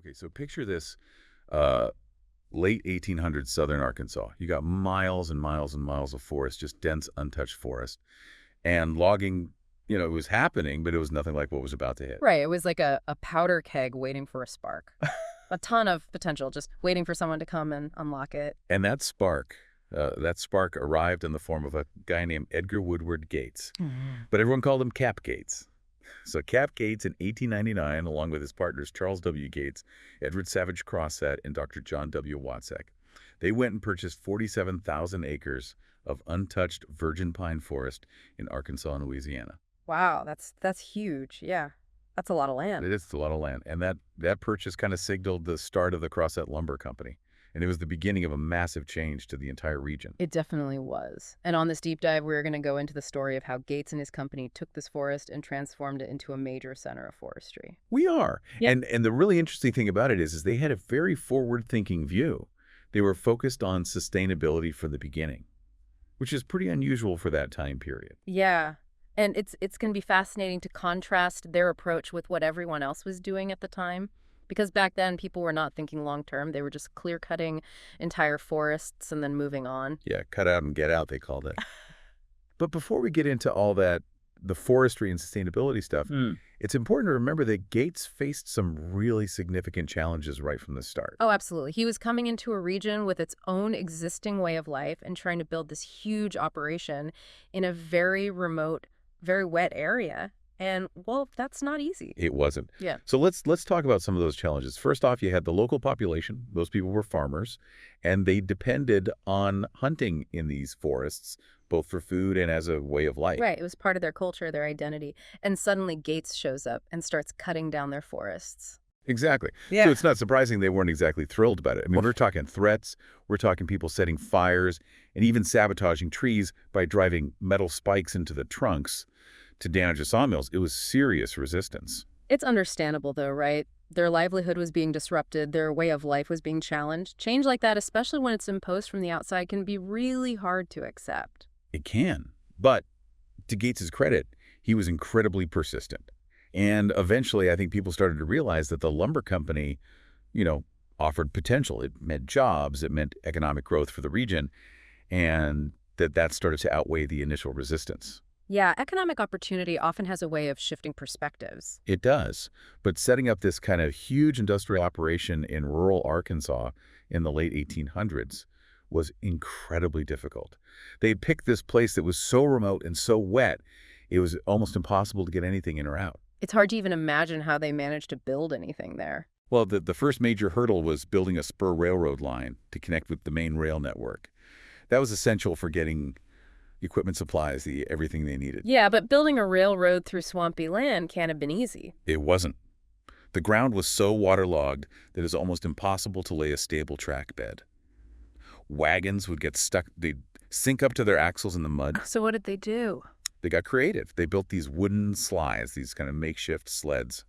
Okay, so picture this uh, late 1800s southern Arkansas. You got miles and miles and miles of forest, just dense, untouched forest. And logging, it was happening, but it was nothing like what was about to hit. Right. It was like a powder keg waiting for a spark. A ton of potential, just waiting for someone to come and unlock it. And that spark arrived in the form of a guy named Edgar Woodward Gates. But everyone called him Cap Gates. So Cap Gates in 1899, along with his partners Charles W. Gates, Edward Savage Crosset, and Dr. John W. Watsek, they went and purchased 47,000 acres of untouched virgin pine forest in Arkansas and Louisiana. Wow, that's huge. Yeah, that's a lot of land. It is a lot of land. And that purchase kind of signaled the start of the Crosset Lumber Company. And it was the beginning of a massive change to the entire region. It definitely was. And on this deep dive, we're going to go into the story of how Gates and his company took this forest and transformed it into a major center of forestry. We are. Yep. And the really interesting thing about it is they had a very forward-thinking view. They were focused on sustainability from the beginning, which is pretty unusual for that time period. Yeah. And it's going to be fascinating to contrast their approach with what everyone else was doing at the time. Because back then, people were not thinking long-term. They were just clear-cutting entire forests and then moving on. Yeah, cut out and get out, they called it. But before we get into all that, the forestry and sustainability stuff, it's important to remember that Gates faced some really significant challenges right from the start. Oh, absolutely. He was coming into a region with its own existing way of life and trying to build this huge operation in a very remote, very wet area. And, well, that's not easy. It wasn't. Yeah. So let's talk about some of those challenges. First off, you had the local population. Those people were farmers, and they depended on hunting in these forests, both for food and as a way of life. Right. It was part of their culture, their identity. And suddenly Gates shows up and starts cutting down their forests. Exactly. Yeah. So it's not surprising they weren't exactly thrilled about it. I mean, we're talking threats, we're talking people setting fires, and even sabotaging trees by driving metal spikes into the trunks to damage the sawmills. It was serious resistance. It's understandable, though, right? Their livelihood was being disrupted. Their way of life was being challenged. Change like that, especially when it's imposed from the outside, can be really hard to accept. It can. But to Gates's credit, he was incredibly persistent. And eventually, I think people started to realize that the lumber company, offered potential. It meant jobs. It meant economic growth for the region. And that started to outweigh the initial resistance. Yeah, economic opportunity often has a way of shifting perspectives. It does. But setting up this kind of huge industrial operation in rural Arkansas in the late 1800s was incredibly difficult. They picked this place that was so remote and so wet, it was almost impossible to get anything in or out. It's hard to even imagine how they managed to build anything there. Well, the first major hurdle was building a spur railroad line to connect with the main rail network. That was essential for getting equipment supplies, everything they needed. Yeah, but building a railroad through swampy land can't have been easy. It wasn't. The ground was so waterlogged that it was almost impossible to lay a stable track bed. Wagons would get stuck. They'd sink up to their axles in the mud. So what did they do? They got creative. They built these wooden slides, these kind of makeshift sleds.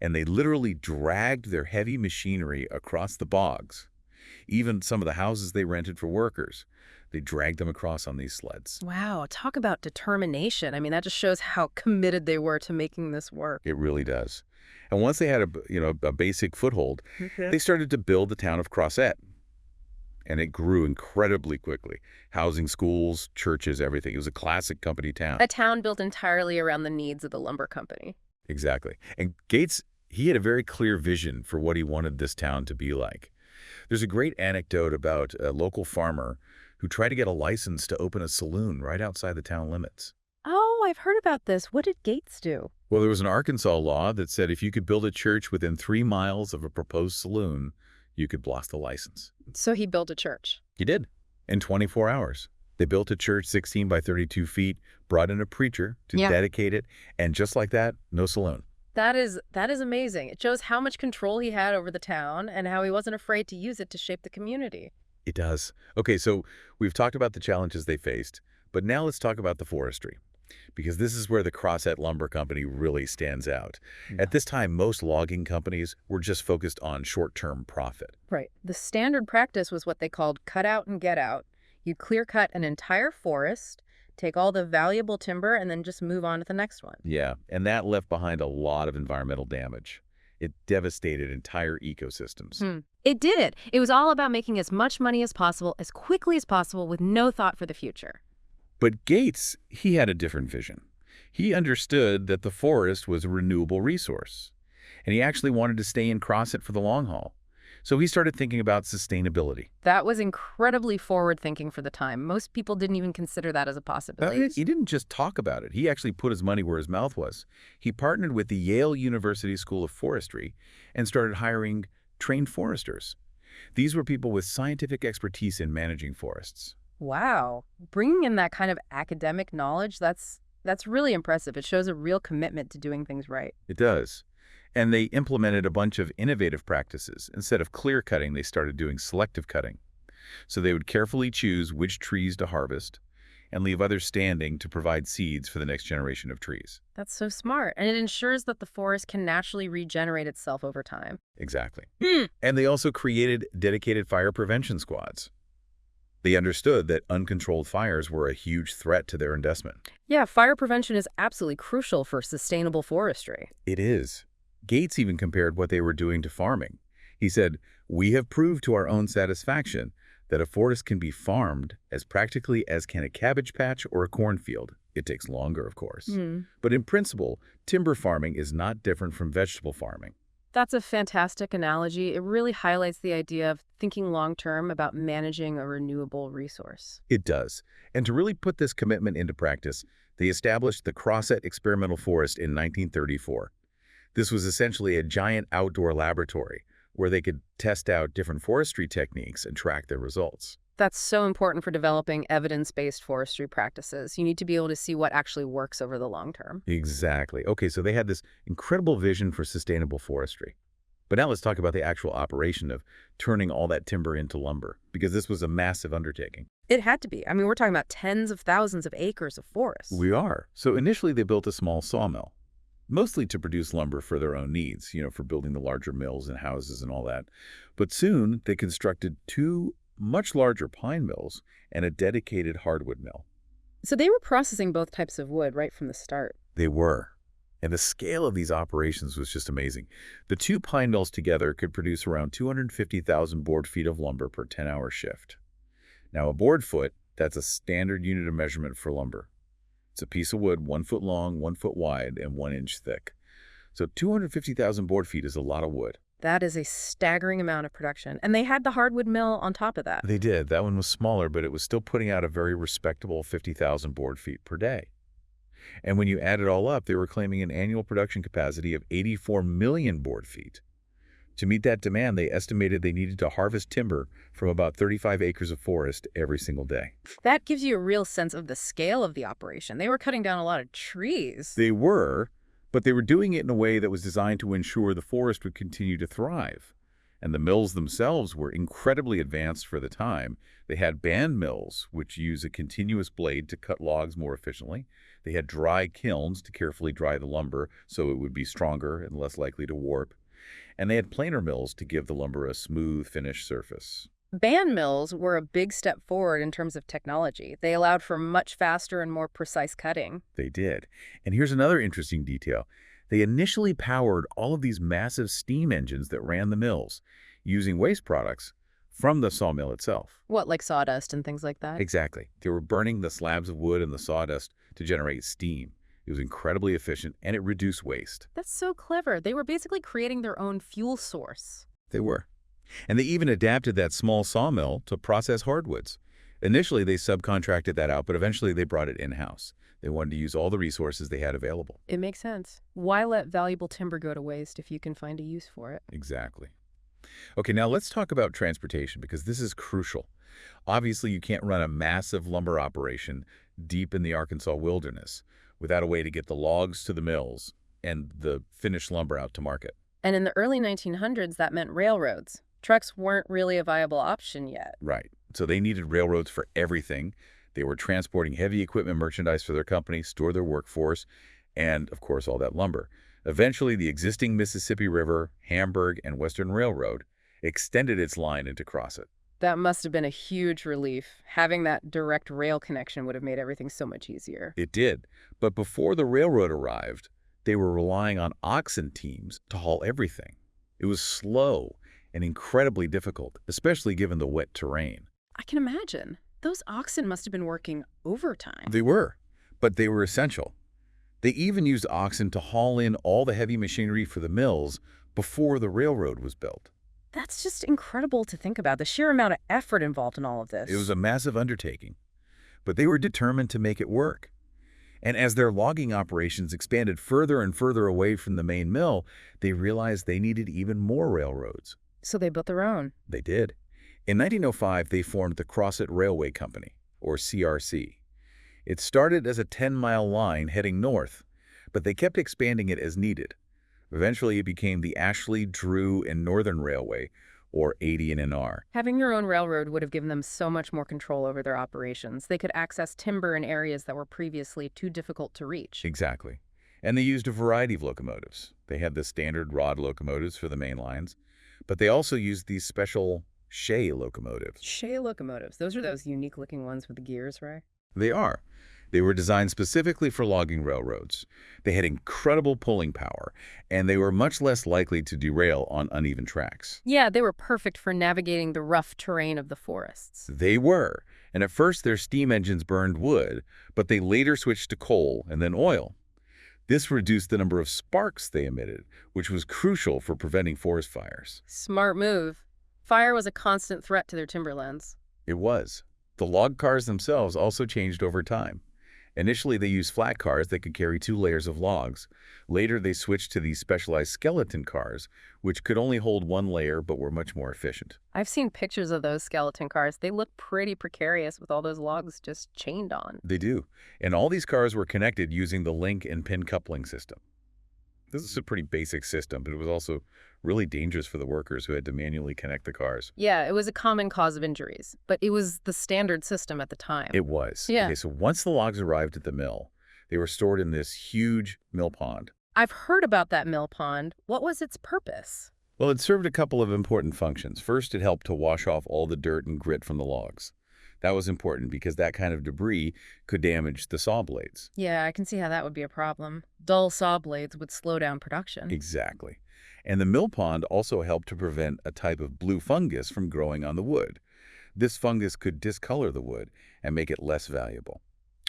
And they literally dragged their heavy machinery across the bogs. Even some of the houses they rented for workers, they dragged them across on these sleds. Wow, talk about determination. I mean, that just shows how committed they were to making this work. It really does. And once they had a basic foothold, they started to build the town of Crosset. And it grew incredibly quickly. Housing, schools, churches, everything. It was a classic company town. A town built entirely around the needs of the lumber company. Exactly. And Gates, he had a very clear vision for what he wanted this town to be like. There's a great anecdote about a local farmer who tried to get a license to open a saloon right outside the town limits. Oh, I've heard about this. What did Gates do? Well, there was an Arkansas law that said if you could build a church within 3 miles of a proposed saloon, you could blast the license. So he built a church. He did, in 24 hours. They built a church 16 by 32 feet, brought in a preacher to dedicate it, and just like that, no saloon. That is amazing. It shows how much control he had over the town and how he wasn't afraid to use it to shape the community. It does. Okay, so we've talked about the challenges they faced, but now let's talk about the forestry, because this is where the Crosset Lumber Company really stands out. Yeah. At this time, most logging companies were just focused on short-term profit. Right. The standard practice was what they called cut out and get out. You'd clear cut an entire forest, take all the valuable timber, and then just move on to the next one. Yeah, and that left behind a lot of environmental damage. It devastated entire ecosystems. It did. It was all about making as much money as possible, as quickly as possible, with no thought for the future. But Gates, he had a different vision. He understood that the forest was a renewable resource, and he actually wanted to stay and cross it for the long haul. So he started thinking about sustainability. That was incredibly forward-thinking for the time. Most people didn't even consider that as a possibility. He didn't just talk about it. He actually put his money where his mouth was. He partnered with the Yale University School of Forestry and started hiring trained foresters. These were people with scientific expertise in managing forests. Wow. Bringing in that kind of academic knowledge, that's really impressive. It shows a real commitment to doing things right. It does. And they implemented a bunch of innovative practices. Instead of clear cutting, they started doing selective cutting. So they would carefully choose which trees to harvest and leave others standing to provide seeds for the next generation of trees. That's so smart. And it ensures that the forest can naturally regenerate itself over time. Exactly. And they also created dedicated fire prevention squads. They understood that uncontrolled fires were a huge threat to their investment. Yeah, fire prevention is absolutely crucial for sustainable forestry. It is. Gates even compared what they were doing to farming. He said, "We have proved to our own satisfaction that a forest can be farmed as practically as can a cabbage patch or a cornfield. It takes longer, of course. But in principle, timber farming is not different from vegetable farming." That's a fantastic analogy. It really highlights the idea of thinking long-term about managing a renewable resource. It does. And to really put this commitment into practice, they established the Crosset Experimental Forest in 1934. This was essentially a giant outdoor laboratory where they could test out different forestry techniques and track their results. That's so important for developing evidence-based forestry practices. You need to be able to see what actually works over the long term. Exactly. Okay, so they had this incredible vision for sustainable forestry. But now let's talk about the actual operation of turning all that timber into lumber, because this was a massive undertaking. It had to be. I mean, we're talking about tens of thousands of acres of forest. We are. So initially they built a small sawmill, mostly to produce lumber for their own needs, for building the larger mills and houses and all that. But soon they constructed two much larger pine mills and a dedicated hardwood mill. So they were processing both types of wood right from the start. They were. And the scale of these operations was just amazing. The two pine mills together could produce around 250,000 board feet of lumber per 10-hour shift. Now, a board foot, that's a standard unit of measurement for lumber. It's a piece of wood 1 foot long, 1 foot wide, and 1 inch thick. So 250,000 board feet is a lot of wood. That is a staggering amount of production. And they had the hardwood mill on top of that. They did. That one was smaller, but it was still putting out a very respectable 50,000 board feet per day. And when you add it all up, they were claiming an annual production capacity of 84 million board feet. To meet that demand, they estimated they needed to harvest timber from about 35 acres of forest every single day. That gives you a real sense of the scale of the operation. They were cutting down a lot of trees. They were, but they were doing it in a way that was designed to ensure the forest would continue to thrive. And the mills themselves were incredibly advanced for the time. They had band mills, which use a continuous blade to cut logs more efficiently. They had dry kilns to carefully dry the lumber so it would be stronger and less likely to warp. And they had planer mills to give the lumber a smooth, finished surface. Band mills were a big step forward in terms of technology. They allowed for much faster and more precise cutting. They did. And here's another interesting detail. They initially powered all of these massive steam engines that ran the mills using waste products from the sawmill itself. What, like sawdust and things like that? Exactly. They were burning the slabs of wood and the sawdust to generate steam. It was incredibly efficient, and it reduced waste. That's so clever. They were basically creating their own fuel source. They were. And they even adapted that small sawmill to process hardwoods. Initially, they subcontracted that out, but eventually they brought it in-house. They wanted to use all the resources they had available. It makes sense. Why let valuable timber go to waste if you can find a use for it? Exactly. Okay, now let's talk about transportation, because this is crucial. Obviously, you can't run a massive lumber operation deep in the Arkansas wilderness without a way to get the logs to the mills and the finished lumber out to market. And in the early 1900s, that meant railroads. Trucks weren't really a viable option yet. Right. So they needed railroads for everything. They were transporting heavy equipment merchandise for their company, store their workforce, and, of course, all that lumber. Eventually, the existing Mississippi River, Hamburg, and Western Railroad extended its line into Crosset. That must have been a huge relief. Having that direct rail connection would have made everything so much easier. It did. But before the railroad arrived, they were relying on oxen teams to haul everything. It was slow and incredibly difficult, especially given the wet terrain. I can imagine. Those oxen must have been working overtime. They were, but they were essential. They even used oxen to haul in all the heavy machinery for the mills before the railroad was built. That's just incredible to think about, the sheer amount of effort involved in all of this. It was a massive undertaking, but they were determined to make it work. And as their logging operations expanded further and further away from the main mill, they realized they needed even more railroads. So they built their own. They did. In 1905, they formed the Crossett Railway Company, or CRC. It started as a 10-mile line heading north, but they kept expanding it as needed. Eventually, it became the Ashley, Drew, and Northern Railway, or AD&NR. Having your own railroad would have given them so much more control over their operations. They could access timber in areas that were previously too difficult to reach. Exactly. And they used a variety of locomotives. They had the standard rod locomotives for the main lines, but they also used these special Shay locomotives. Shay locomotives. Those are those unique-looking ones with the gears, right? They are. They were designed specifically for logging railroads. They had incredible pulling power, and they were much less likely to derail on uneven tracks. Yeah, they were perfect for navigating the rough terrain of the forests. They were, and at first their steam engines burned wood, but they later switched to coal and then oil. This reduced the number of sparks they emitted, which was crucial for preventing forest fires. Smart move. Fire was a constant threat to their timberlands. It was. The log cars themselves also changed over time. Initially, they used flat cars that could carry 2 layers of logs. Later, they switched to these specialized skeleton cars, which could only hold 1 layer but were much more efficient. I've seen pictures of those skeleton cars. They look pretty precarious with all those logs just chained on. They do. And all these cars were connected using the link and pin coupling system. This is a pretty basic system, but it was also really dangerous for the workers who had to manually connect the cars. Yeah, it was a common cause of injuries, but it was the standard system at the time. It was. Yeah. Okay, so once the logs arrived at the mill, they were stored in this huge mill pond. I've heard about that mill pond. What was its purpose? Well, it served a couple of important functions. First, it helped to wash off all the dirt and grit from the logs. That was important because that kind of debris could damage the saw blades. Yeah, I can see how that would be a problem. Dull saw blades would slow down production. Exactly. And the mill pond also helped to prevent a type of blue fungus from growing on the wood. This fungus could discolor the wood and make it less valuable.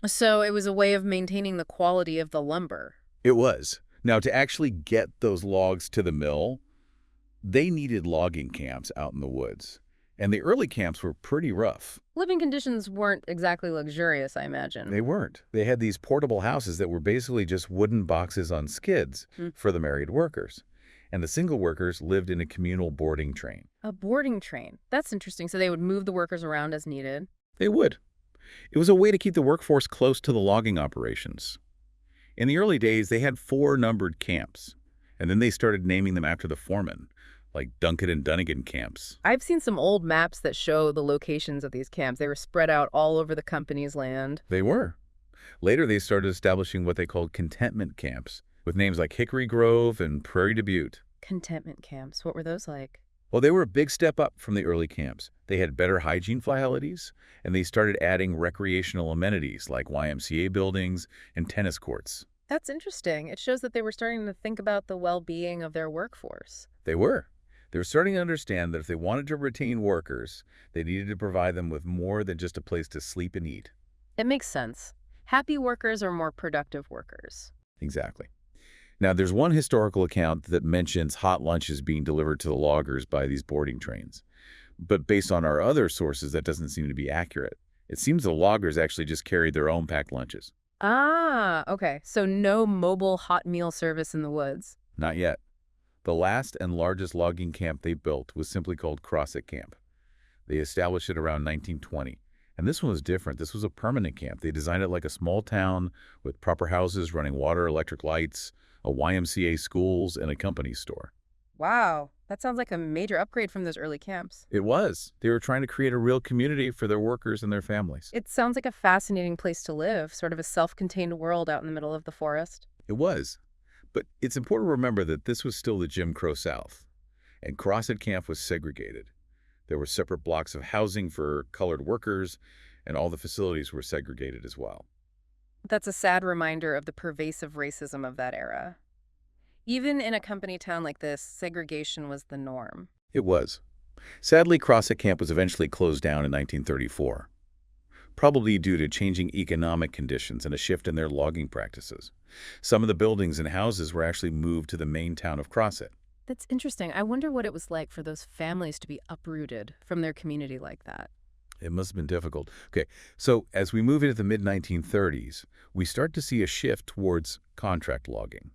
So it was a way of maintaining the quality of the lumber. It was. Now, to actually get those logs to the mill, they needed logging camps out in the woods. And the early camps were pretty rough. Living conditions weren't exactly luxurious, I imagine. They weren't. They had these portable houses that were basically just wooden boxes on skids for the married workers. And the single workers lived in a communal boarding train. A boarding train. That's interesting. So they would move the workers around as needed. They would. It was a way to keep the workforce close to the logging operations. In the early days, they had 4 numbered camps, and then they started naming them after the foreman, like Duncan and Dunnigan camps. I've seen some old maps that show the locations of these camps. They were spread out all over the company's land. They were. Later, they started establishing what they called contentment camps, with names like Hickory Grove and Prairie du Butte. Contentment camps. What were those like? Well, they were a big step up from the early camps. They had better hygiene facilities, and they started adding recreational amenities like YMCA buildings and tennis courts. That's interesting. It shows that they were starting to think about the well-being of their workforce. They were. They were starting to understand that if they wanted to retain workers, they needed to provide them with more than just a place to sleep and eat. It makes sense. Happy workers are more productive workers. Exactly. Now, there's one historical account that mentions hot lunches being delivered to the loggers by these boarding trains. But based on our other sources, that doesn't seem to be accurate. It seems the loggers actually just carried their own packed lunches. Ah, okay. So no mobile hot meal service in the woods. Not yet. The last and largest logging camp they built was simply called Crossett Camp. They established it around 1920. And this one was different. This was a permanent camp. They designed it like a small town with proper houses, running water, electric lights, a YMCA schools, and a company store. Wow, that sounds like a major upgrade from those early camps. It was. They were trying to create a real community for their workers and their families. It sounds like a fascinating place to live, sort of a self-contained world out in the middle of the forest. It was. But it's important to remember that this was still the Jim Crow South, and Crossett Camp was segregated. There were separate blocks of housing for colored workers, and all the facilities were segregated as well. That's a sad reminder of the pervasive racism of that era. Even in a company town like this, segregation was the norm. It was. Sadly, Crossett Camp was eventually closed down in 1934, probably due to changing economic conditions and a shift in their logging practices. Some of the buildings and houses were actually moved to the main town of Crossett. That's interesting. I wonder what it was like for those families to be uprooted from their community like that. It must have been difficult. Okay, so as we move into the mid-1930s, we start to see a shift towards contract logging.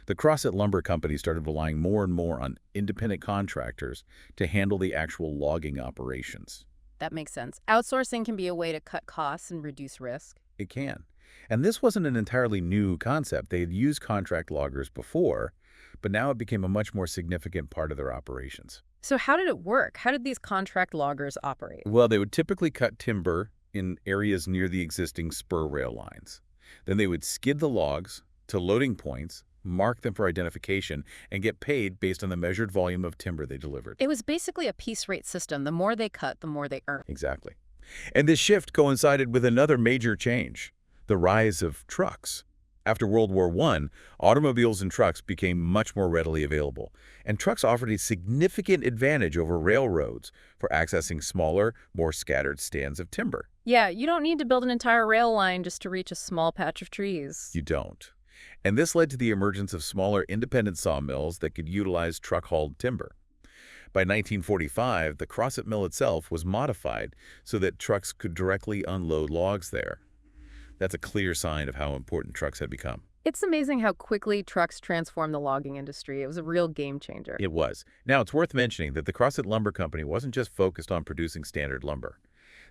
The Crossett Lumber Company started relying more and more on independent contractors to handle the actual logging operations. That makes sense. Outsourcing can be a way to cut costs and reduce risk. It can. And this wasn't an entirely new concept. They had used contract loggers before, but now it became a much more significant part of their operations. So how did it work? How did these contract loggers operate? Well, they would typically cut timber in areas near the existing spur rail lines. Then they would skid the logs to loading points, mark them for identification, and get paid based on the measured volume of timber they delivered. It was basically a piece rate system. The more they cut, the more they earn. Exactly. And this shift coincided with another major change, the rise of trucks. After World War I, automobiles and trucks became much more readily available, and trucks offered a significant advantage over railroads for accessing smaller, more scattered stands of timber. Yeah, you don't need to build an entire rail line just to reach a small patch of trees. You don't. And this led to the emergence of smaller independent sawmills that could utilize truck-hauled timber. By 1945, the Crossett Mill itself was modified so that trucks could directly unload logs there. That's a clear sign of how important trucks had become. It's amazing how quickly trucks transformed the logging industry. It was a real game changer. It was. Now, it's worth mentioning that the Crossett Lumber Company wasn't just focused on producing standard lumber.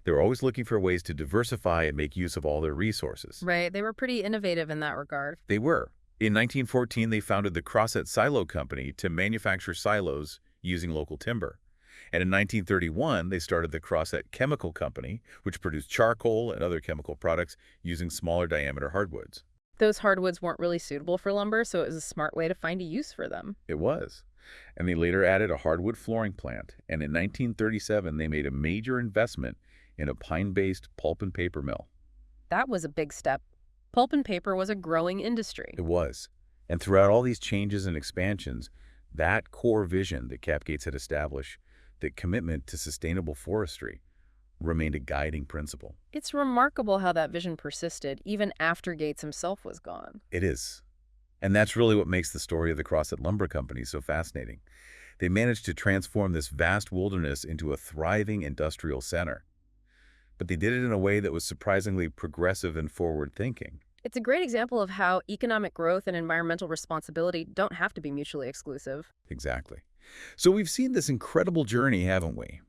They were always looking for ways to diversify and make use of all their resources. Right, they were pretty innovative in that regard. They were. In 1914, they founded the Crossett Silo Company to manufacture silos using local timber. And in 1931, they started the Crossett Chemical Company, which produced charcoal and other chemical products using smaller diameter hardwoods. Those hardwoods weren't really suitable for lumber, so it was a smart way to find a use for them. It was. And they later added a hardwood flooring plant. And in 1937, they made a major investment in a pine-based pulp and paper mill. That was a big step. Pulp and paper was a growing industry. It was. And throughout all these changes and expansions, that core vision that Cap Gates had established, that commitment to sustainable forestry, remained a guiding principle. It's remarkable how that vision persisted even after Gates himself was gone. It is. And that's really what makes the story of the Crossett Lumber Company so fascinating. They managed to transform this vast wilderness into a thriving industrial center. But they did it in a way that was surprisingly progressive and forward-thinking. It's a great example of how economic growth and environmental responsibility don't have to be mutually exclusive. Exactly. So we've seen this incredible journey, haven't we?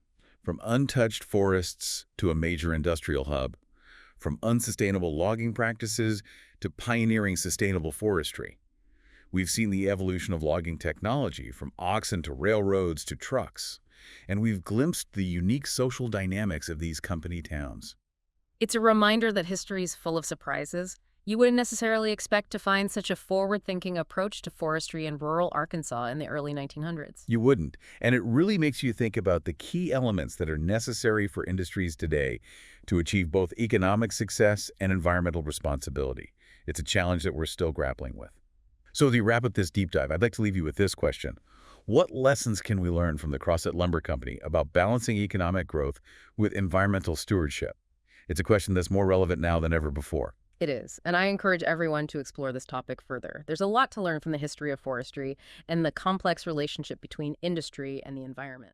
From untouched forests to a major industrial hub, from unsustainable logging practices to pioneering sustainable forestry. We've seen the evolution of logging technology, from oxen to railroads to trucks. And we've glimpsed the unique social dynamics of these company towns. It's a reminder that history is full of surprises. You wouldn't necessarily expect to find such a forward-thinking approach to forestry in rural Arkansas in the early 1900s. You wouldn't. And it really makes you think about the key elements that are necessary for industries today to achieve both economic success and environmental responsibility. It's a challenge that we're still grappling with. So as we wrap up this deep dive, I'd like to leave you with this question. What lessons can we learn from the Crossett Lumber Company about balancing economic growth with environmental stewardship? It's a question that's more relevant now than ever before. It is, and I encourage everyone to explore this topic further. There's a lot to learn from the history of forestry and the complex relationship between industry and the environment.